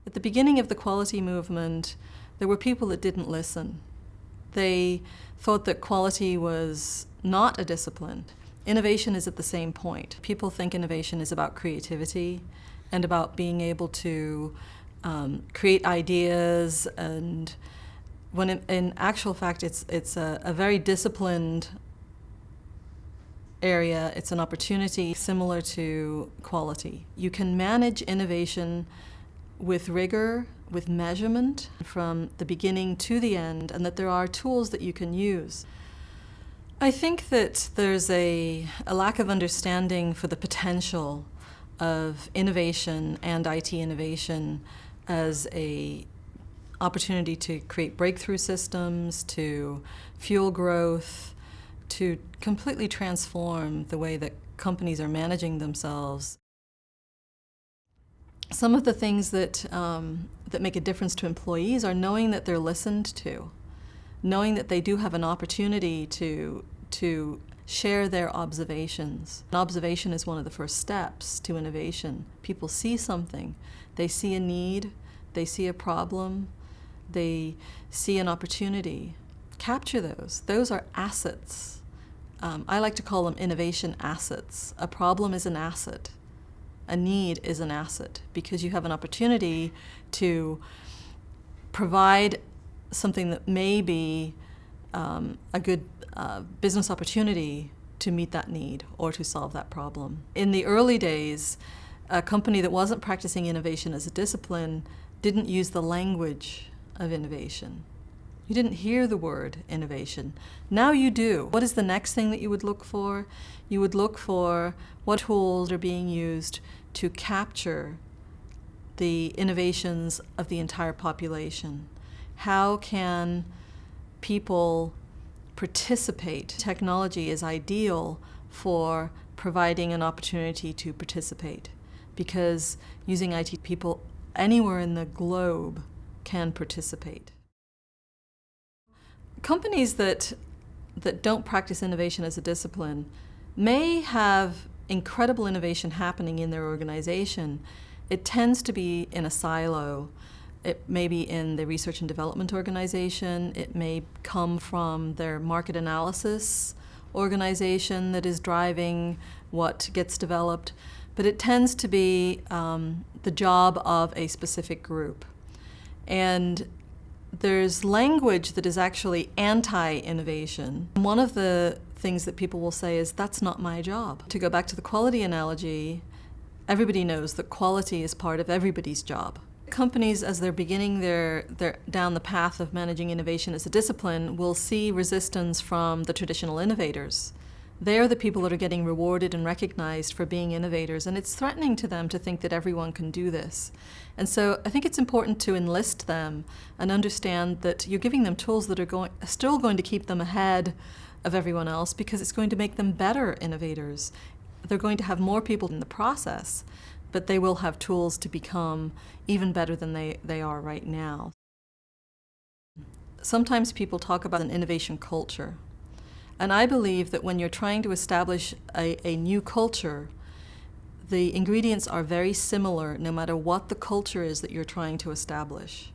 At the beginning of the quality movement, there were people that didn't listen. They thought that quality was not a discipline. Innovation is at the same point. People think innovation is about creativity and about being able to create ideas, and when in actual fact it's a very disciplined area. It's an opportunity similar to quality. You can manage innovation with rigor, with measurement from the beginning to the end, and that there are tools that you can use. I think that there's a lack of understanding for the potential of innovation and IT innovation as a opportunity to create breakthrough systems, to fuel growth, to completely transform the way that companies are managing themselves. Some of the things that make a difference to employees are knowing that they're listened to, knowing that they do have an opportunity to share their observations. An observation is one of the first steps to innovation. People see something, they see a need, they see a problem, they see an opportunity. Capture those. Those are assets. I like to call them innovation assets. A problem is an asset. A need is an asset because you have an opportunity to provide something that may be a good business opportunity to meet that need or to solve that problem. In the early days, a company that wasn't practicing innovation as a discipline didn't use the language of innovation. You didn't hear the word innovation. Now you do. What is the next thing that you would look for? You would look for what tools are being used to capture the innovations of the entire population. How can people participate? Technology is ideal for providing an opportunity to participate because using IT, people anywhere in the globe can participate. Companies that don't practice innovation as a discipline may have incredible innovation happening in their organization. It tends to be in a silo. It may be in the research and development organization. It may come from their market analysis organization that is driving what gets developed. But it tends to be the job of a specific group. And there's language that is actually anti-innovation. One of the things that people will say is, that's not my job. To go back to the quality analogy, everybody knows that quality is part of everybody's job. Companies, as they're beginning their down the path of managing innovation as a discipline, will see resistance from the traditional innovators. They're the people that are getting rewarded and recognized for being innovators, and it's threatening to them to think that everyone can do this. And so I think it's important to enlist them and understand that you're giving them tools that are still going to keep them ahead of everyone else because it's going to make them better innovators. They're going to have more people in the process, but they will have tools to become even better than they are right now. Sometimes people talk about an innovation culture. And I believe that when you're trying to establish a new culture, the ingredients are very similar no matter what the culture is that you're trying to establish.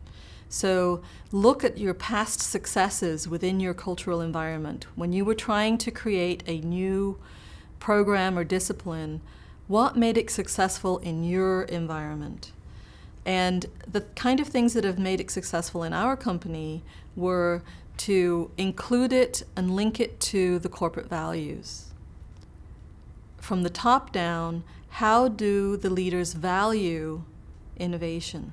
So look at your past successes within your cultural environment. When you were trying to create a new program or discipline, what made it successful in your environment? And the kind of things that have made it successful in our company were to include it and link it to the corporate values. From the top down, how do the leaders value innovation?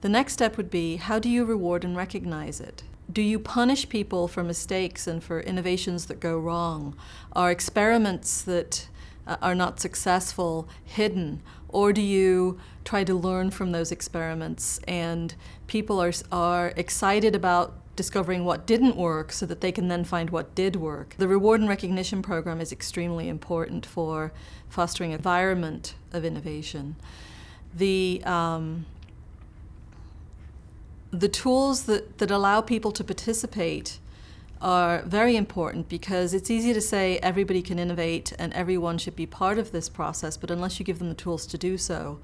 The next step would be, how do you reward and recognize it? Do you punish people for mistakes and for innovations that go wrong? Are experiments that are not successful hidden? Or do you try to learn from those experiments and people are excited about discovering what didn't work so that they can then find what did work? The reward and recognition program is extremely important for fostering an environment of innovation. The tools that allow people to participate are very important because it's easy to say everybody can innovate and everyone should be part of this process, but unless you give them the tools to do so,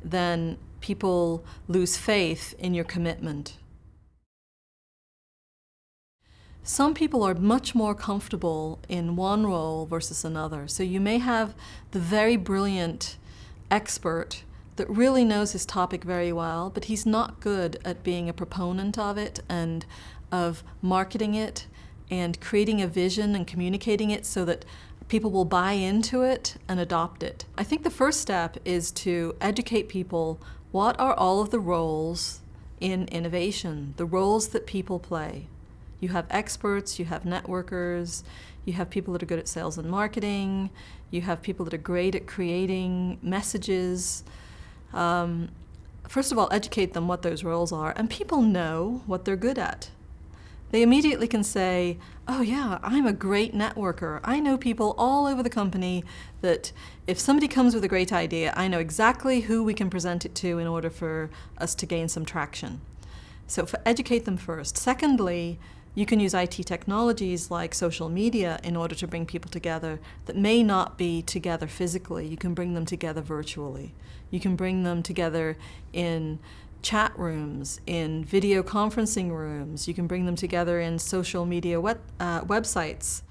then people lose faith in your commitment. Some people are much more comfortable in one role versus another. So you may have the very brilliant expert that really knows his topic very well, but he's not good at being a proponent of it and of marketing it and creating a vision and communicating it so that people will buy into it and adopt it. I think the first step is to educate people what are all of the roles in innovation, the roles that people play. You have experts, you have networkers, you have people that are good at sales and marketing, you have people that are great at creating messages. First of all, educate them what those roles are, and people know what they're good at. They immediately can say, oh yeah, I'm a great networker. I know people all over the company that if somebody comes with a great idea, I know exactly who we can present it to in order for us to gain some traction. So educate them first. Secondly, you can use IT technologies like social media in order to bring people together that may not be together physically. You can bring them together virtually. You can bring them together in chat rooms, in video conferencing rooms. You can bring them together in social media websites.